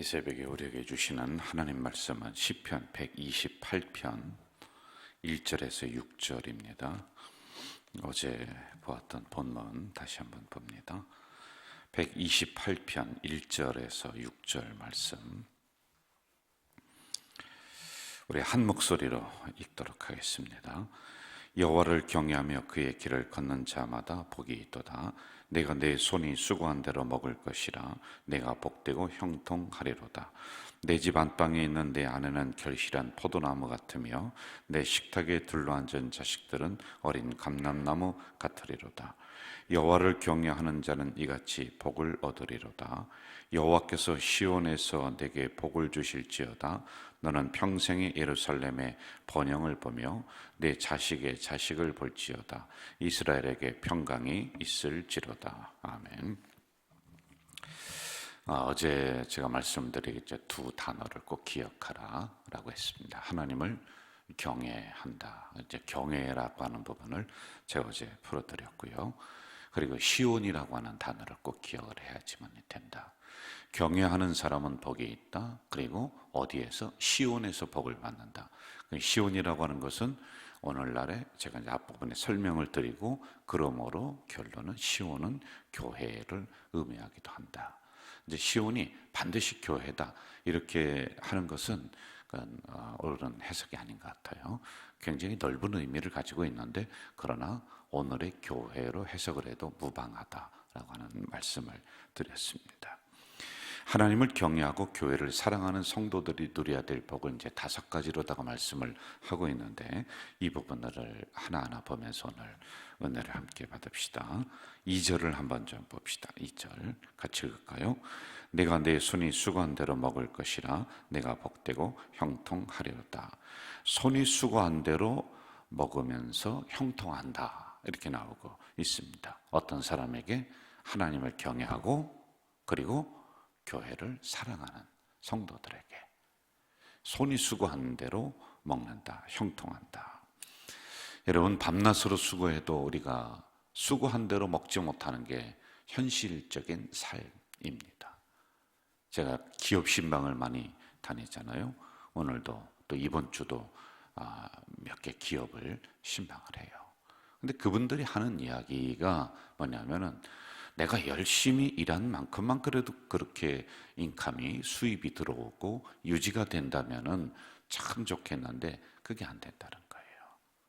새벽에 우리에게 주시는 하나님 말씀은 시편 128편 1절에서 6절입니다. 어제 보았던 본문 다시 한번 봅니다. 128편 1절에서 6절 말씀, 우리 한 목소리로 읽도록 하겠습니다. 여호와를 경외하며 그의 길을 걷는 자마다 복이 있도다. 내가 내 손이 수고한 대로 먹을 것이라. 내가 복되고 형통하리로다. 내 집 안방에 있는 내 아내는 결실한 포도나무 같으며 내 식탁에 둘러앉은 자식들은 어린 감람나무 같으리로다. 여호와를 경외하는 자는 이같이 복을 얻으리로다. 여호와께서 시온에서 내게 복을 주실지어다. 너는 평생에 예루살렘의 번영을 보며 내 자식의 자식을 볼지어다. 이스라엘에게 평강이 있을지로다. 아멘. 어제 제가 말씀드리겠죠. 두 단어를 꼭 기억하라 라고 했습니다. 하나님을 경외한다. 이제 경외라고 하는 부분을 제가 어제 풀어드렸고요. 그리고 시온이라고 하는 단어를 꼭 기억을 해야지만 된다. 경외하는 사람은 복이 있다. 그리고 어디에서? 시온에서 복을 받는다. 시온이라고 하는 것은 오늘날에 제가 이제 앞부분에 설명을 드리고, 그러므로 결론은 시온은 교회를 의미하기도 한다. 이제 시온이 반드시 교회다 이렇게 하는 것은 옳은 해석이 아닌 것 같아요. 굉장히 넓은 의미를 가지고 있는데, 그러나 오늘의 교회로 해석을 해도 무방하다라고 하는 말씀을 드렸습니다. 하나님을 경외하고 교회를 사랑하는 성도들이 누려야 될 복을 이제 5가지로다가 말씀을 하고 있는데, 이 부분들을 하나하나 보면서 오늘 은혜를 함께 받읍시다. 2절을 한번 좀 봅시다. 2절 같이 읽을까요? 내가 내 손이 수고한 대로 먹을 것이라. 내가 복되고 형통하리로다. 손이 수고한 대로 먹으면서 형통한다 이렇게 나오고 있습니다. 어떤 사람에게? 하나님을 경외하고 그리고 교회를 사랑하는 성도들에게 손이 수고한 대로 먹는다, 형통한다. 여러분, 밤낮으로 수고해도 우리가 수고한 대로 먹지 못하는 게 현실적인 삶입니다. 제가 기업 신방을 많이 다니잖아요. 오늘도 또 이번 주도 몇 개 기업을 신방을 해요. 근데 그분들이 하는 이야기가 뭐냐면은, 내가 열심히 일한 만큼만 그래도 그렇게 인컴이, 수입이 들어오고 유지가 된다면은 참 좋겠는데 그게 안 된다는 거예요.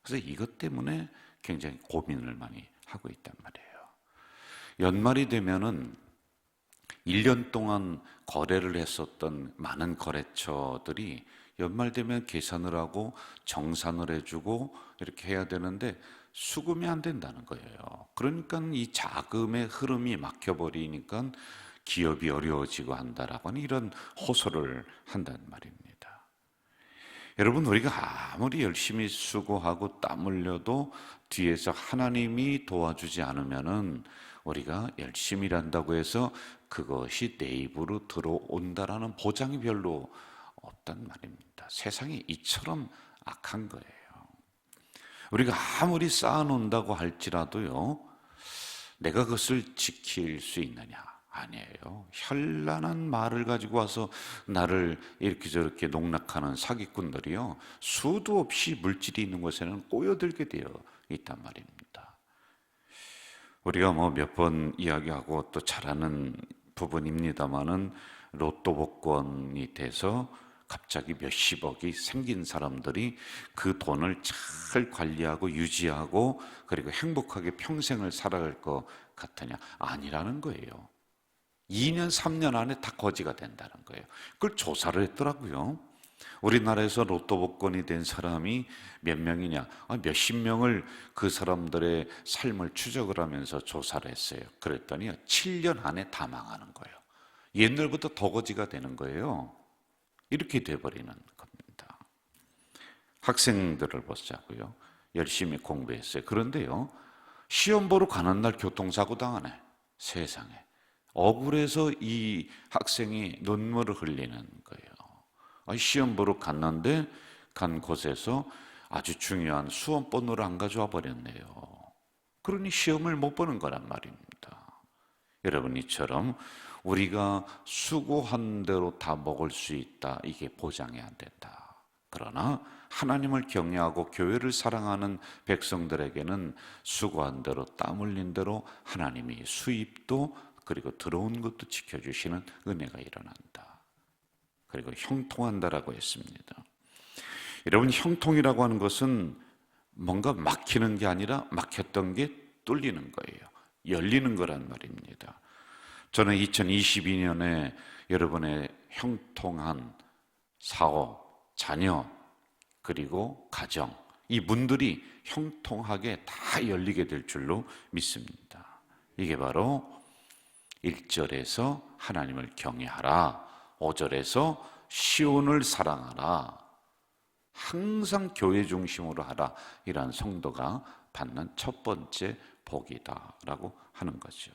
그래서 이것 때문에 굉장히 고민을 많이 하고 있단 말이에요. 연말이 되면은 1년 동안 거래를 했었던 많은 거래처들이 연말 되면 계산을 하고 정산을 해주고 이렇게 해야 되는데 수금이 안 된다는 거예요. 그러니까 이 자금의 흐름이 막혀버리니까 기업이 어려워지고 한다라고 하는 이런 호소를 한단 말입니다. 여러분, 우리가 아무리 열심히 수고하고 땀 흘려도 뒤에서 하나님이 도와주지 않으면은 우리가 열심히 일한다고 해서 그것이 내 입으로 들어온다라는 보장이 별로 없단 말입니다. 세상이 이처럼 악한 거예요. 우리가 아무리 쌓아놓는다고 할지라도요, 내가 그것을 지킬 수 있느냐? 아니에요. 현란한 말을 가지고 와서 나를 이렇게 저렇게 농락하는 사기꾼들이요, 수도 없이 물질이 있는 곳에는 꼬여들게 되어 있단 말입니다. 우리가 뭐 몇 번 이야기하고 또 잘 아는 부분입니다마는, 로또 복권이 돼서 갑자기 몇십억이 생긴 사람들이 그 돈을 잘 관리하고 유지하고 그리고 행복하게 평생을 살아갈 것 같으냐? 아니라는 거예요. 2년 3년 안에 다 거지가 된다는 거예요. 그걸 조사를 했더라고요. 우리나라에서 로또 복권이 된 사람이 몇 명이냐? 몇십 명을 그 사람들의 삶을 추적을 하면서 조사를 했어요. 그랬더니 7년 안에 다 망하는 거예요. 옛날보다 더 거지가 되는 거예요. 이렇게 돼버리는 겁니다. 학생들을 보자고요. 열심히 공부했어요. 그런데요, 시험 보러 가는 날 교통사고 당하네. 세상에. 억울해서 이 학생이 눈물을 흘리는 거예요. 시험 보러 갔는데 간 곳에서 아주 중요한 수험 번호를 안 가져와 버렸네요. 그러니 시험을 못 보는 거란 말입니다. 여러분, 이처럼 우리가 수고한 대로 다 먹을 수 있다, 이게 보장이 안 된다. 그러나 하나님을 경외하고 교회를 사랑하는 백성들에게는 수고한 대로 땀 흘린 대로 하나님이 수입도 그리고 들어온 것도 지켜주시는 은혜가 일어난다. 그리고 형통한다라고 했습니다. 여러분, 형통이라고 하는 것은 뭔가 막히는 게 아니라 막혔던 게 뚫리는 거예요. 열리는 거란 말입니다. 저는 2022년에 여러분의 형통한 사업, 자녀, 그리고 가정, 이 문들이 형통하게 다 열리게 될 줄로 믿습니다. 이게 바로 1절에서 하나님을 경외하라, 5절에서 시온을 사랑하라, 항상 교회 중심으로 하라, 이런 성도가 받는 첫 번째 복이다라고 하는 거죠.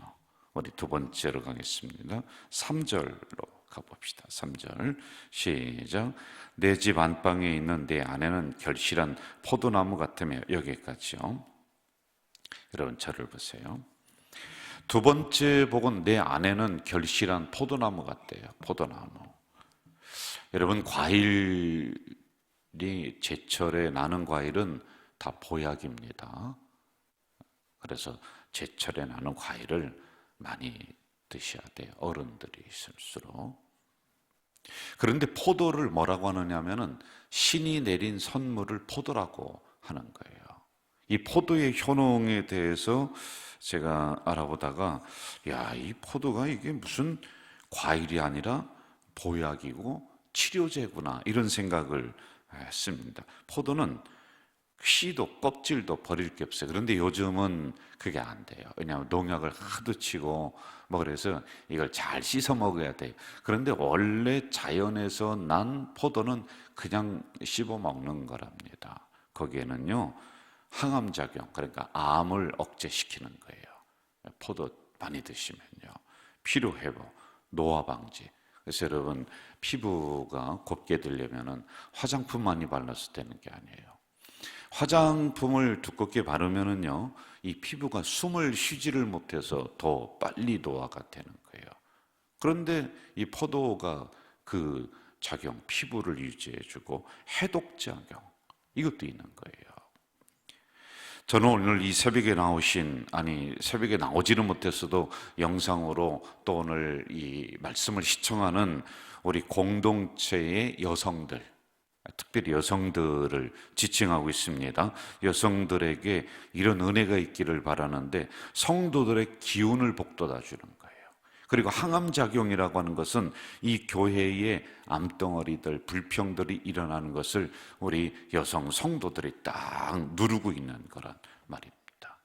우리 두 번째로 가겠습니다. 3절로 가봅시다. 3절 시작. 내 집 안방에 있는 내 아내는 결실한 포도나무 같으며, 여기까지요. 여러분, 저를 보세요. 두 번째 복은 내 아내는 결실한 포도나무 같대요. 포도나무. 여러분, 과일이 제철에 나는 과일은 다 보약입니다. 그래서 제철에 나는 과일을 많이 드셔야 돼요. 어른들이 있을수록. 그런데 포도를 뭐라고 하느냐면은 신이 내린 선물을 포도라고 하는 거예요. 이 포도의 효능에 대해서 제가 알아보다가, 야, 이 포도가 이게 무슨 과일이 아니라 보약이고 치료제구나, 이런 생각을 했습니다. 포도는 씨도 껍질도 버릴 게 없어요. 그런데 요즘은 그게 안 돼요. 왜냐하면 농약을 하도 치고 그래서 이걸 잘 씻어 먹어야 돼요. 그런데 원래 자연에서 난 포도는 그냥 씹어 먹는 거랍니다. 거기에는요, 항암작용, 그러니까 암을 억제시키는 거예요. 포도 많이 드시면요, 피로회복, 노화방지. 그래서 여러분, 피부가 곱게 되려면은 화장품 많이 발라서 되는 게 아니에요. 화장품을 두껍게 바르면은요, 이 피부가 숨을 쉬지를 못해서 더 빨리 노화가 되는 거예요. 그런데 이 포도가 그 작용, 피부를 유지해주고 해독작용, 이것도 있는 거예요. 저는 오늘 이 새벽에 새벽에 나오지는 못했어도 영상으로 또 오늘 이 말씀을 시청하는 우리 공동체의 여성들, 특별히 여성들을 지칭하고 있습니다. 여성들에게 이런 은혜가 있기를 바라는데, 성도들의 기운을 북돋아 주는 거예요. 그리고 항암작용이라고 하는 것은 이 교회의 암덩어리들, 불평들이 일어나는 것을 우리 여성 성도들이 딱 누르고 있는 거란 말입니다.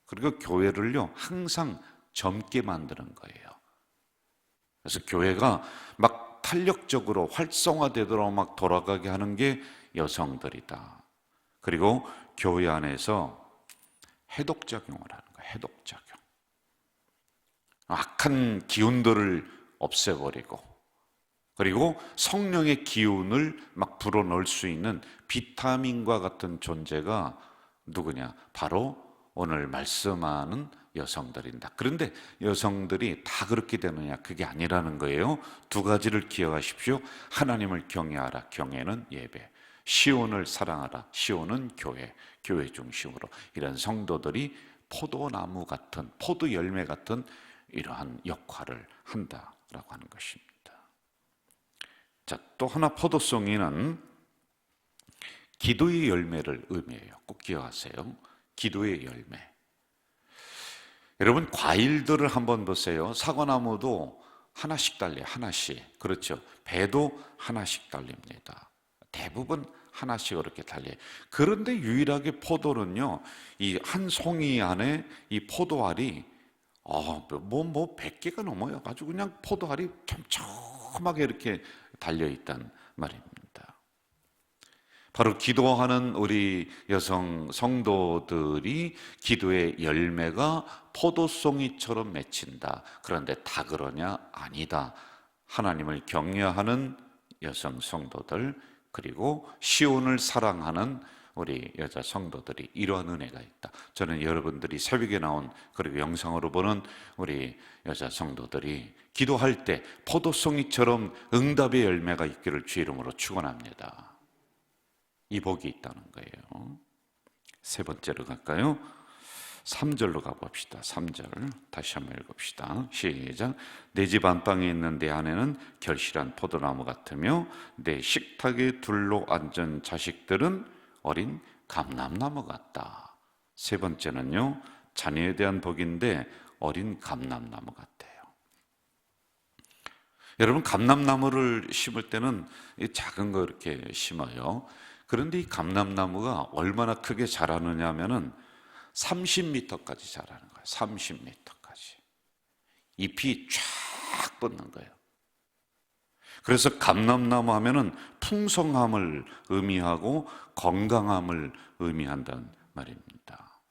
그리고 교회를요, 항상 젊게 만드는 거예요. 그래서 교회가 막 탄력적으로 활성화되도록 막 돌아가게 하는 게 여성들이다. 그리고 교회 안에서 해독작용을 하는 거예요. 해독작용. 악한 기운들을 없애버리고, 그리고 성령의 기운을 막 불어넣을 수 있는 비타민과 같은 존재가 누구냐? 바로 오늘 말씀하는 여성들입니다. 그런데 여성들이 다 그렇게 되느냐? 그게 아니라는 거예요. 두 가지를 기억하십시오. 하나님을 경외하라. 경외는 예배. 시온을 사랑하라. 시온은 교회. 교회 중심으로 이런 성도들이 포도나무 같은, 포도 열매 같은 이러한 역할을 한다라고 하는 것입니다. 자, 또 하나 포도송이는 기도의 열매를 의미해요. 꼭 기억하세요. 기도의 열매. 여러분, 과일들을 한번 보세요. 사과나무도 하나씩 달려요. 하나씩. 그렇죠. 배도 하나씩 달립니다. 대부분 하나씩 이렇게 달려요. 그런데 유일하게 포도는요, 이 한 송이 안에 이 포도알이 100개가 넘어요. 아주 그냥 포도알이 촘촘하게 이렇게 달려있단 말입니다. 바로 기도하는 우리 여성 성도들이 기도의 열매가 포도송이처럼 맺힌다. 그런데 다 그러냐? 아니다. 하나님을 경외하는 여성 성도들, 그리고 시온을 사랑하는 우리 여자 성도들이 이러한 은혜가 있다. 저는 여러분들이 새벽에 나온 그리고 영상으로 보는 우리 여자 성도들이 기도할 때 포도송이처럼 응답의 열매가 있기를 주 이름으로 축원합니다. 이 복이 있다는 거예요. 세 번째로 갈까요? 3절로 가봅시다. 3절 다시 한번 읽읍시다. 시작. 내 집 안방에 있는 내 아내는 결실한 포도나무 같으며 내 식탁에 둘러 앉은 자식들은 어린 감람나무 같다. 세 번째는요, 자녀에 대한 복인데 어린 감람나무 같아요. 여러분, 감람나무를 심을 때는 작은 거 이렇게 심어요. 그런데 이 감람나무가 얼마나 크게 자라느냐 하면은 30m까지 자라는 거예요. 30m까지. 잎이 쫙 뻗는 거예요. 그래서 감람나무 하면은 풍성함을 의미하고 건강함을 의미한다는 말입니다.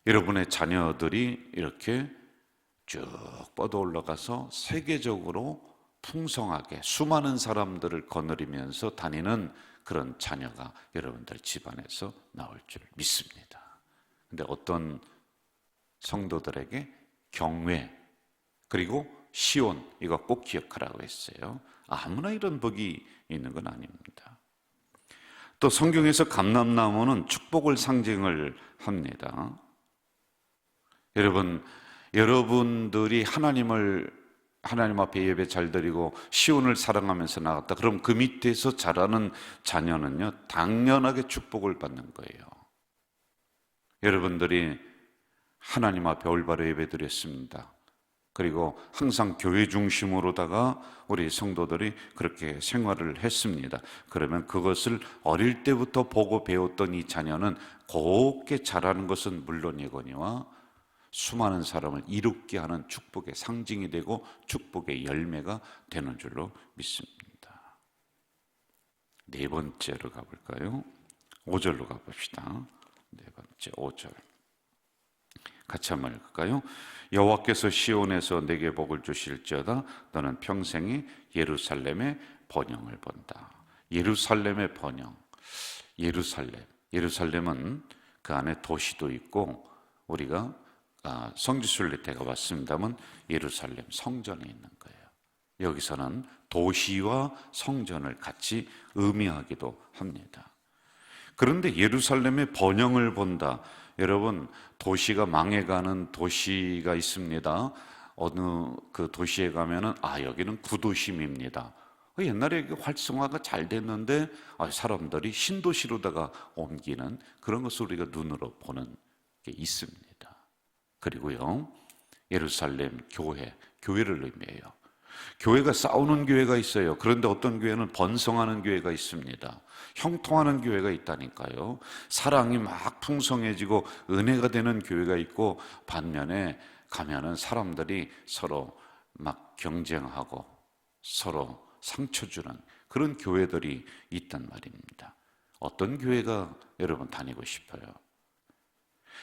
여러분의 자녀들이 이렇게 쭉 뻗어 올라가서 세계적으로 풍성하게 수많은 사람들을 거느리면서 다니는 그런 자녀가 여러분들 집안에서 나올 줄 믿습니다. 근데 어떤 성도들에게 경외 그리고 시온 이거 꼭 기억하라고 했어요. 아무나 이런 복이 있는 건 아닙니다. 또 성경에서 감람나무는 축복을 상징을 합니다. 여러분들이 하나님 앞에 예배 잘 드리고 시온을 사랑하면서 나갔다. 그럼 그 밑에서 자라는 자녀는요, 당연하게 축복을 받는 거예요. 여러분들이 하나님 앞에 올바로 예배 드렸습니다. 그리고 항상 교회 중심으로다가 우리 성도들이 그렇게 생활을 했습니다. 그러면 그것을 어릴 때부터 보고 배웠던 이 자녀는 곱게 자라는 것은 물론이거니와 수많은 사람을 이롭게 하는 축복의 상징이 되고 축복의 열매가 되는 줄로 믿습니다. 네 번째로 가볼까요? 5절로 가봅시다. 네 번째 5절 같이 한번 읽을까요? 여호와께서 시온에서 내게 복을 주실지어다. 너는 평생에 예루살렘의 번영을 본다. 예루살렘의 번영. 예루살렘은 그 안에 도시도 있고 우리가 성지순례 때가 왔습니다만 예루살렘 성전에 있는 거예요. 여기서는 도시와 성전을 같이 의미하기도 합니다. 그런데 예루살렘의 번영을 본다. 여러분, 도시가 망해가는 도시가 있습니다. 어느 그 도시에 가면은 여기는 구도심입니다. 옛날에 활성화가 잘 됐는데 사람들이 신도시로다가 옮기는 그런 것을 우리가 눈으로 보는 게 있습니다. 그리고요, 예루살렘 교회를 의미해요. 교회가 싸우는 교회가 있어요. 그런데 어떤 교회는 번성하는 교회가 있습니다. 형통하는 교회가 있다니까요. 사랑이 막 풍성해지고 은혜가 되는 교회가 있고, 반면에 가면은 사람들이 서로 막 경쟁하고 서로 상처 주는 그런 교회들이 있단 말입니다. 어떤 교회가 여러분 다니고 싶어요?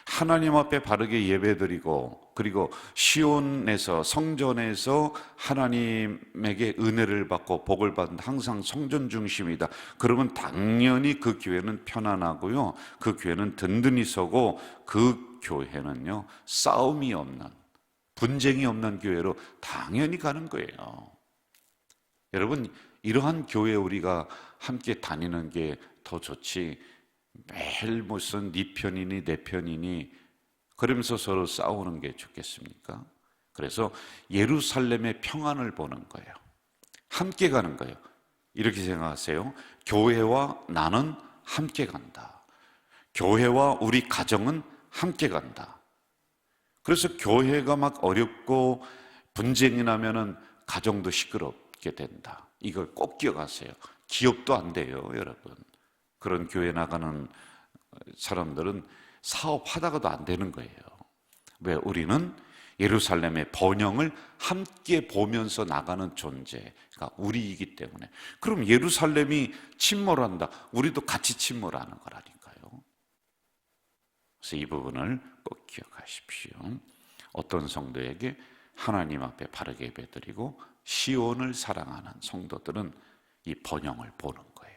하나님 앞에 바르게 예배드리고 그리고 시온에서 성전에서 하나님에게 은혜를 받고 복을 받는 항상 성전 중심이다. 그러면 당연히 그 교회는 편안하고요, 그 교회는 든든히 서고 그 교회는요 싸움이 없는 분쟁이 없는 교회로 당연히 가는 거예요. 여러분, 이러한 교회 우리가 함께 다니는 게 더 좋지 매일 무슨 네 편이니 내 편이니 그러면서 서로 싸우는 게 좋겠습니까? 그래서 예루살렘의 평안을 보는 거예요. 함께 가는 거예요. 이렇게 생각하세요. 교회와 나는 함께 간다. 교회와 우리 가정은 함께 간다. 그래서 교회가 막 어렵고 분쟁이 나면은 가정도 시끄럽게 된다. 이걸 꼭 기억하세요. 기업도 안 돼요, 여러분. 그런 교회 나가는 사람들은 사업하다가도 안 되는 거예요. 왜? 우리는 예루살렘의 번영을 함께 보면서 나가는 존재가 우리이기 때문에. 그럼 예루살렘이 침몰한다. 우리도 같이 침몰하는 거라니까요. 그래서 이 부분을 꼭 기억하십시오. 어떤 성도에게 하나님 앞에 바르게 예배드리고 시온을 사랑하는 성도들은 이 번영을 보는 거예요.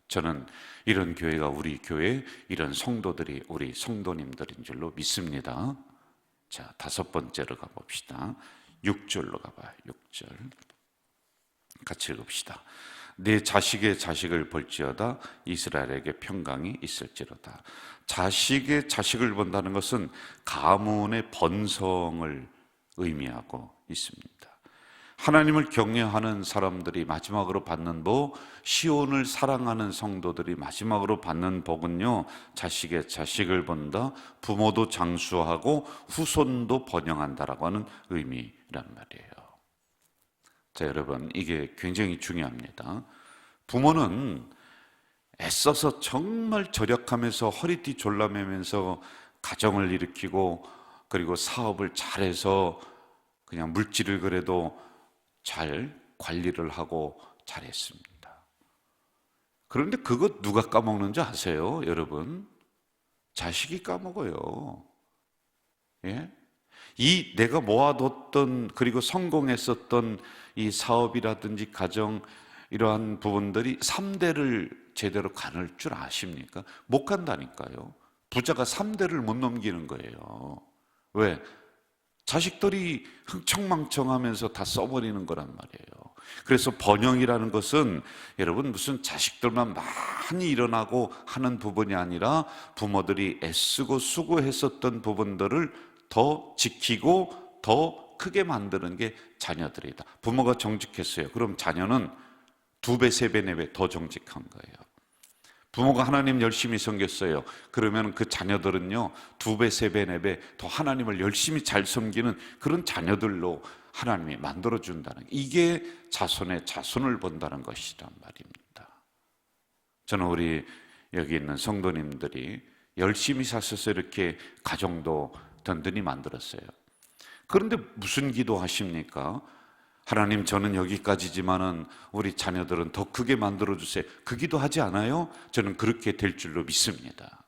저는 이런 교회가 우리 교회, 이런 성도들이 우리 성도님들인 줄로 믿습니다. 자, 5번째로 가봅시다. 6절로 가봐요. 6절 같이 읽읍시다. 내 자식의 자식을 볼지어다 이스라엘에게 평강이 있을지로다. 자식의 자식을 본다는 것은 가문의 번성을 의미하고 있습니다. 하나님을 경외하는 사람들이 마지막으로 받는 복, 시온을 사랑하는 성도들이 마지막으로 받는 복은요, 자식의 자식을 본다, 부모도 장수하고 후손도 번영한다라고 하는 의미란 말이에요. 자, 여러분, 이게 굉장히 중요합니다. 부모는 애써서 정말 절약하면서 허리띠 졸라매면서 가정을 일으키고, 그리고 사업을 잘해서 그냥 물질을 그래도 잘 관리를 하고 잘했습니다. 그런데 그것 누가 까먹는지 아세요, 여러분? 자식이 까먹어요. 예? 이 내가 모아뒀던, 그리고 성공했었던 이 사업이라든지 가정, 이러한 부분들이 3대를 제대로 가를 줄 아십니까? 못 간다니까요. 부자가 3대를 못 넘기는 거예요. 왜? 자식들이 흥청망청하면서 다 써버리는 거란 말이에요. 그래서 번영이라는 것은 여러분 무슨 자식들만 많이 일어나고 하는 부분이 아니라 부모들이 애쓰고 수고했었던 부분들을 더 지키고 더 크게 만드는 게 자녀들이다. 부모가 정직했어요. 그럼 자녀는 2배, 3배, 4배 더 정직한 거예요. 부모가 하나님 열심히 섬겼어요. 그러면 그 자녀들은요, 2배, 3배, 4배 더 하나님을 열심히 잘 섬기는 그런 자녀들로 하나님이 만들어준다는, 이게 자손의 자손을 본다는 것이란 말입니다. 저는 우리 여기 있는 성도님들이 열심히 사셔서 이렇게 가정도 든든히 만들었어요. 그런데 무슨 기도하십니까? 하나님, 저는 여기까지지만은 우리 자녀들은 더 크게 만들어주세요. 그 기도하지 않아요? 저는 그렇게 될 줄로 믿습니다.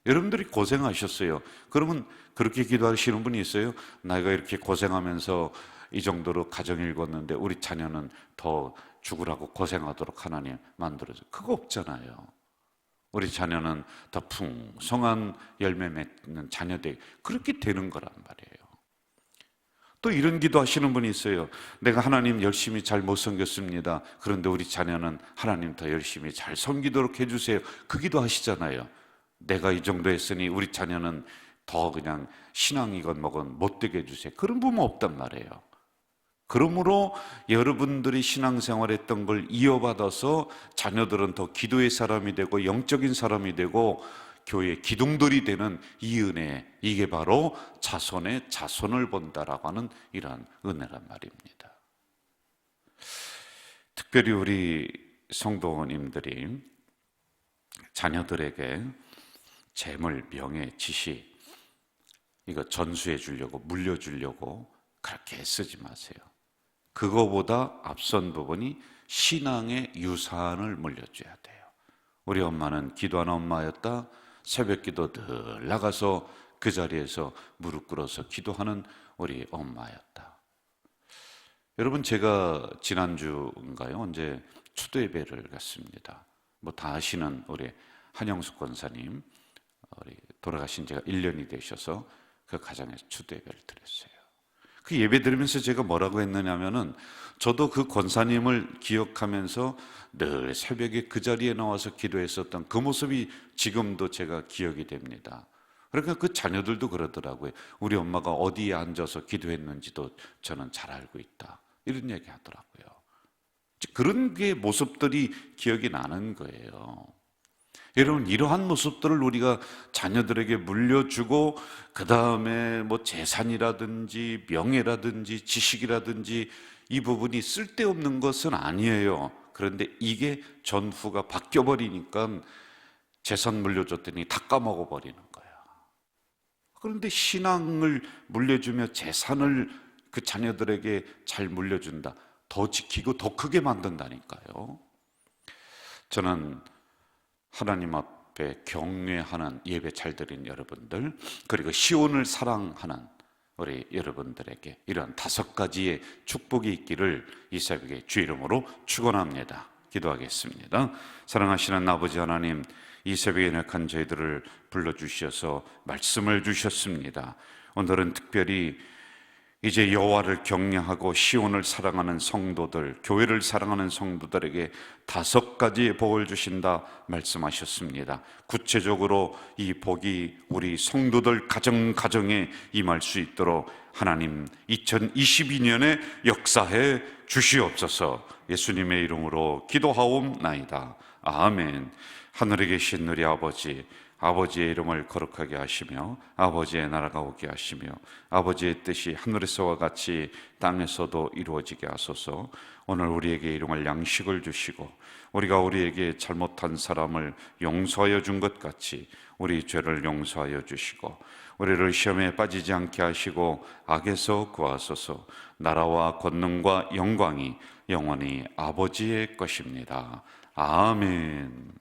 여러분들이 고생하셨어요. 그러면 그렇게 기도하시는 분이 있어요? 내가 이렇게 고생하면서 이 정도로 가정 일궜는데 우리 자녀는 더 죽으라고 고생하도록 하나님 만들어줘. 그거 없잖아요. 우리 자녀는 더 풍성한 열매 맺는 자녀들, 그렇게 되는 거란 말이에요. 또 이런 기도 하시는 분이 있어요. 내가 하나님 열심히 잘 못 섬겼습니다. 그런데 우리 자녀는 하나님 더 열심히 잘 섬기도록 해주세요. 그 기도 하시잖아요. 내가 이 정도 했으니 우리 자녀는 더 그냥 신앙이건 뭐건 못되게 해주세요. 그런 부모 없단 말이에요. 그러므로 여러분들이 신앙생활했던 걸 이어받아서 자녀들은 더 기도의 사람이 되고 영적인 사람이 되고 교회의 기둥들이 되는 이 은혜, 이게 바로 자손의 자손을 본다라고 하는 이러한 은혜란 말입니다. 특별히 우리 성도님들이 자녀들에게 재물, 명예, 지식 이거 전수해 주려고, 물려주려고 그렇게 쓰지 마세요. 그거보다 앞선 부분이 신앙의 유산을 물려줘야 돼요. 우리 엄마는 기도하는 엄마였다. 새벽 기도 늘 나가서 그 자리에서 무릎 꿇어서 기도하는 우리 엄마였다. 여러분, 제가 지난주인가요? 언제 추도 예배를 갔습니다. 뭐 다 아시는 우리 한영숙 권사님, 우리 돌아가신 지가 1년이 되셔서 그 가정에서 추도 예배를 드렸어요. 그 예배 드리면서 제가 뭐라고 했느냐면은, 저도 그 권사님을 기억하면서 늘 새벽에 그 자리에 나와서 기도했었던 그 모습이 지금도 제가 기억이 됩니다. 그러니까 그 자녀들도 그러더라고요. 우리 엄마가 어디에 앉아서 기도했는지도 저는 잘 알고 있다, 이런 얘기 하더라고요. 그런 게 모습들이 기억이 나는 거예요. 여러분, 이러한 모습들을 우리가 자녀들에게 물려주고, 그 다음에 뭐 재산이라든지 명예라든지 지식이라든지 이 부분이 쓸데없는 것은 아니에요. 그런데 이게 전후가 바뀌어버리니까 재산 물려줬더니 다 까먹어버리는 거야. 그런데 신앙을 물려주며 재산을 그 자녀들에게 잘 물려준다. 더 지키고 더 크게 만든다니까요. 저는 하나님 앞에 경외하는 예배 잘 드린 여러분들, 그리고 시온을 사랑하는 우리 여러분들에게 이런 5가지의 축복이 있기를 이 새벽에 주 이름으로 축원합니다. 기도하겠습니다. 사랑하시는 아버지 하나님, 이 새벽에 연약한 저희들을 불러주셔서 말씀을 주셨습니다. 오늘은 특별히 이제 여호와를 경외하고 시온을 사랑하는 성도들, 교회를 사랑하는 성도들에게 5가지의 복을 주신다 말씀하셨습니다. 구체적으로 이 복이 우리 성도들 가정에 임할 수 있도록 하나님 2022년에 역사해 주시옵소서. 예수님의 이름으로 기도하옵나이다. 아멘. 하늘에 계신 우리 아버지, 아버지의 이름을 거룩하게 하시며 아버지의 나라가 오게 하시며 아버지의 뜻이 하늘에서와 같이 땅에서도 이루어지게 하소서. 오늘 우리에게 일용할 양식을 주시고 우리가 우리에게 잘못한 사람을 용서하여 준 것 같이 우리 죄를 용서하여 주시고 우리를 시험에 빠지지 않게 하시고 악에서 구하소서. 나라와 권능과 영광이 영원히 아버지의 것입니다. 아멘.